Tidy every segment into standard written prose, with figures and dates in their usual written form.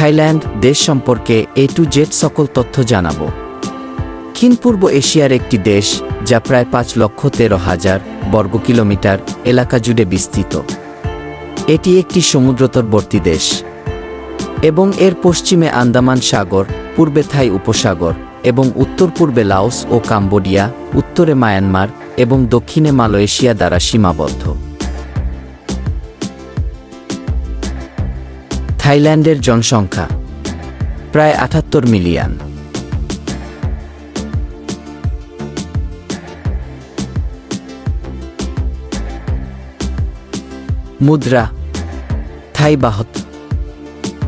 Thailand দেশ সম্পর্কে A to Z সকল তথ্য জানাবো। চীন পূর্ব এশিয়ার একটি দেশ, যা প্রায় 5,13,000 বর্গ কিলোমিটার এলাকা জুড়ে বিস্তৃত। এটি একটি সমুদ্রতটবর্তী দেশ এবং এর পশ্চিমে আন্দামান সাগর, পূর্বে থাই উপসাগর এবং উত্তর-পূর্বে লাওস ও কাম্বোডিয়া, উত্তরে মায়ানমার এবং দক্ষিণে মালয়েশিয়া দ্বারা সীমাবদ্ধ। থাইল্যান্ডের জনসংখ্যা প্রায় 78 মিলিয়ন। মুদ্রা থাই বাহত।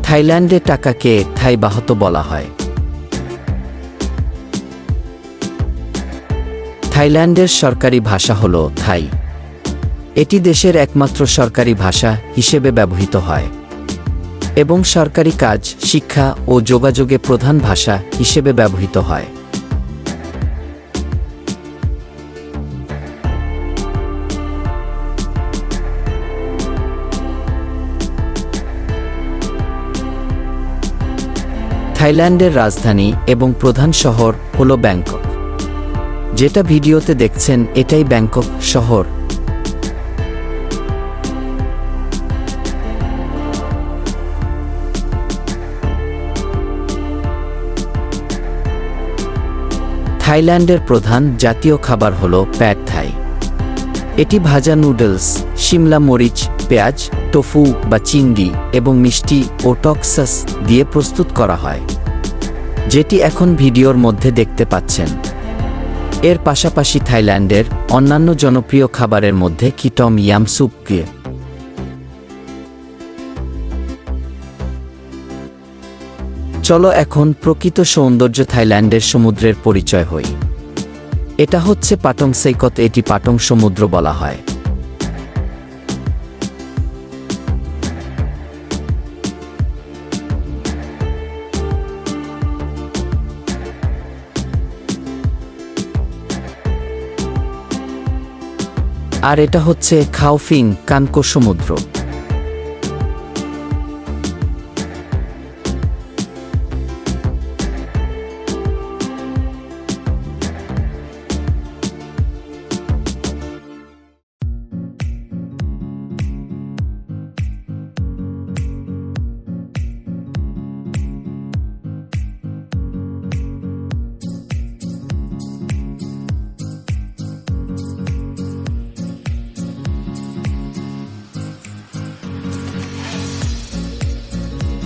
থাইল্যান্ডে টাকাকে থাই বাহত বলা হয়। থাইল্যান্ডের সরকারি ভাষা হল থাই। এটি দেশের একমাত্র সরকারি ভাষা হিসেবে ব্যবহৃত হয় এবং সরকারি কাজ, শিক্ষা ও যোগাযোগে প্রধান ভাষা হিসেবে ব্যবহৃত হয়। থাইল্যান্ডের রাজধানী এবং প্রধান শহর হল ব্যাংকক। যেটা ভিডিওতে দেখছেন এটাই ব্যাংকক শহর। থাইল্যান্ডের প্রধান জাতীয় খাবার হল প্যাড থাই। এটি ভাজা নুডলস, শিমলা মরিচ, পেঁয়াজ, টোফু বা চিংড়ি এবং মিষ্টি ও টক সস দিয়ে প্রস্তুত করা হয়, যেটি এখন ভিডিওর মধ্যে দেখতে পাচ্ছেন। এর পাশাপাশি থাইল্যান্ডের অন্যান্য জনপ্রিয় খাবারের মধ্যে টম ইয়াম স্যুপ দিয়ে। চলো এখন প্রকৃত সৌন্দর্য থাইল্যান্ডের সমুদ্রের পরিচয় হই। এটা হচ্ছে পাটং সৈকত। এটি পাটং সমুদ্র বলা হয়। আর এটা হচ্ছে খাও ফিং কানকো সমুদ্র।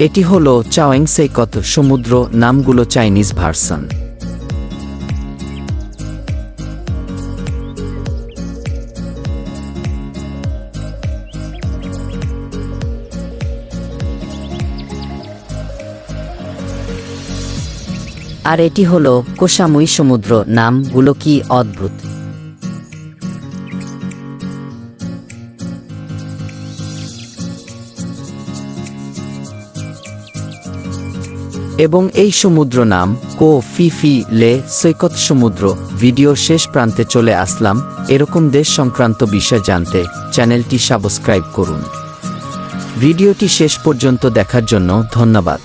এটি হল চাওয়েং সৈকত সমুদ্র। নামগুলো চাইনিজ ভার্সন। আর এটি হল কোসামুই সমুদ্র। নামগুলো কি অদ্ভুত! এবং এই সমুদ্র নাম কো ফি ফি লে সৈকত সমুদ্র। ভিডিওর শেষ প্রান্তে চলে আসলাম। এরকম দেশ সংক্রান্ত বিষয় জানতে চ্যানেলটি সাবস্ক্রাইব করুন। ভিডিওটি শেষ পর্যন্ত দেখার জন্য ধন্যবাদ।